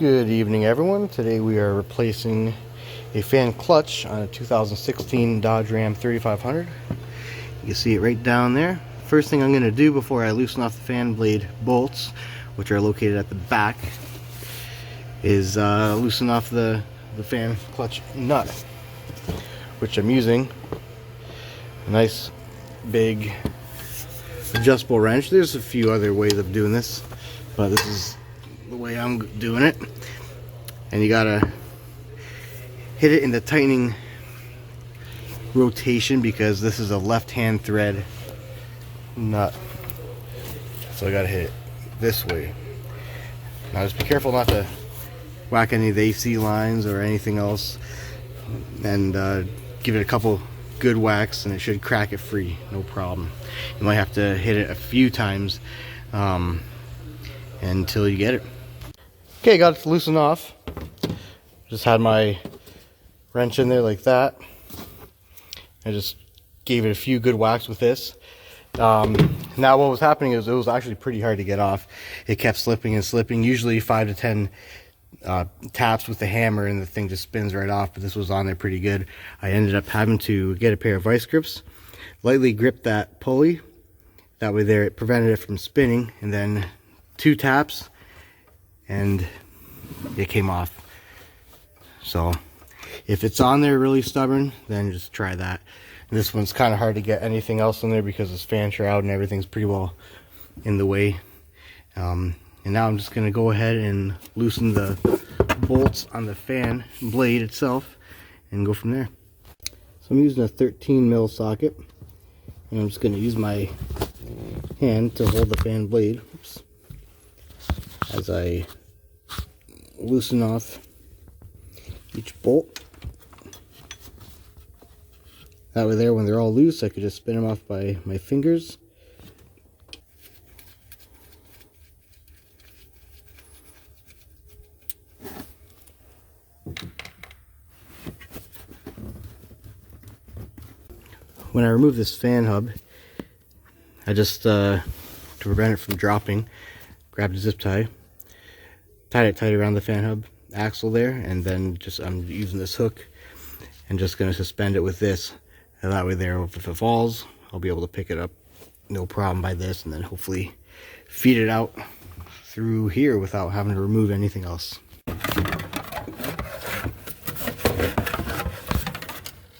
Good evening, everyone. Today we are replacing a fan clutch on a 2016 Dodge Ram 3500. You can see it right down there. First thing I'm going to do before I loosen off the fan blade bolts, which are located at the back, is loosen off the fan clutch nut, which I'm using a nice big adjustable wrench. There's a few other ways of doing this, but this is the way I'm doing it. And you gotta hit it in the tightening rotation because this is a left-hand thread nut, so I gotta hit it this way. Now just be careful not to whack any of the AC lines or anything else, and give it a couple good whacks and it should crack it free, no problem. You might have to hit it a few times until you get it. Okay, got it loosened off. Just had my wrench in there like that. I just gave it a few good whacks with this. Now what was happening is it was actually pretty hard to get off. It kept slipping and slipping, usually 5 to 10 taps with the hammer and the thing just spins right off, but this was on there pretty good. I ended up having to get a pair of vice grips, lightly grip that pulley. That way there it prevented it from spinning, and then 2 taps and it came off. So if it's on there really stubborn, then just try that. And this one's kind of hard to get anything else in there because it's fan shroud and everything's pretty well in the way. And now I'm just going to go ahead and loosen the bolts on the fan blade itself and go from there. So I'm using a 13 mil socket, and I'm just going to use my hand to hold the fan blade. Oops. As I loosen off each bolt. That way there, when they're all loose, I could just spin them off by my fingers. When I remove this fan hub, I just, to prevent it from dropping, grabbed a zip tie, tied it tight around the fan hub axle there, and then I'm using this hook and just going to suspend it with this, and that way there, if it falls, I'll be able to pick it up no problem by this, and then hopefully feed it out through here without having to remove anything else.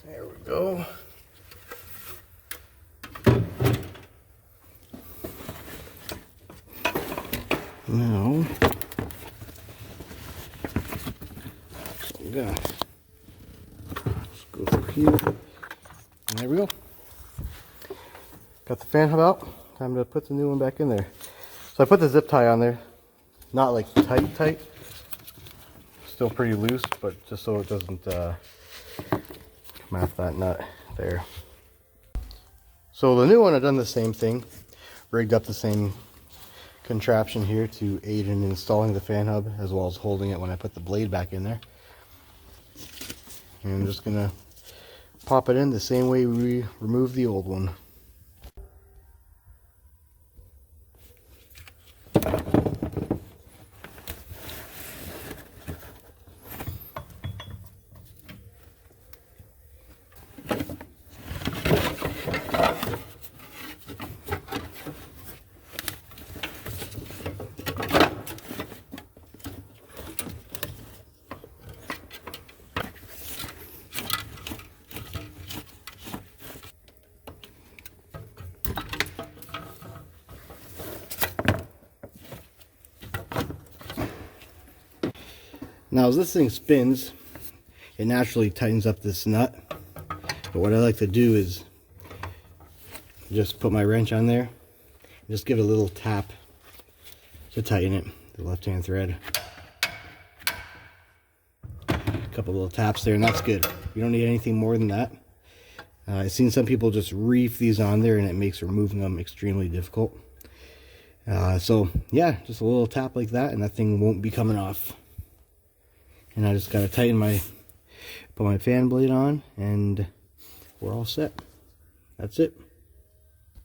There we go. Now, I'm gonna just go through here, and there we go. Got the fan hub out. Time to put the new one back in there. So I put the zip tie on there, not like tight, still pretty loose, but just so it doesn't come off that nut there. So the new one, I've done the same thing, rigged up the same contraption here to aid in installing the fan hub as well as holding it when I put the blade back in there. And I'm just gonna pop it in the same way we removed the old one. Now as this thing spins, it naturally tightens up this nut, but what I like to do is just put my wrench on there and just give it a little tap to tighten it, the left-hand thread. A couple little taps there, and that's good. You don't need anything more than that. I've seen some people just reef these on there and it makes removing them extremely difficult. So yeah, just a little tap like that and that thing won't be coming off. And I just gotta put my fan blade on, and we're all set. That's it.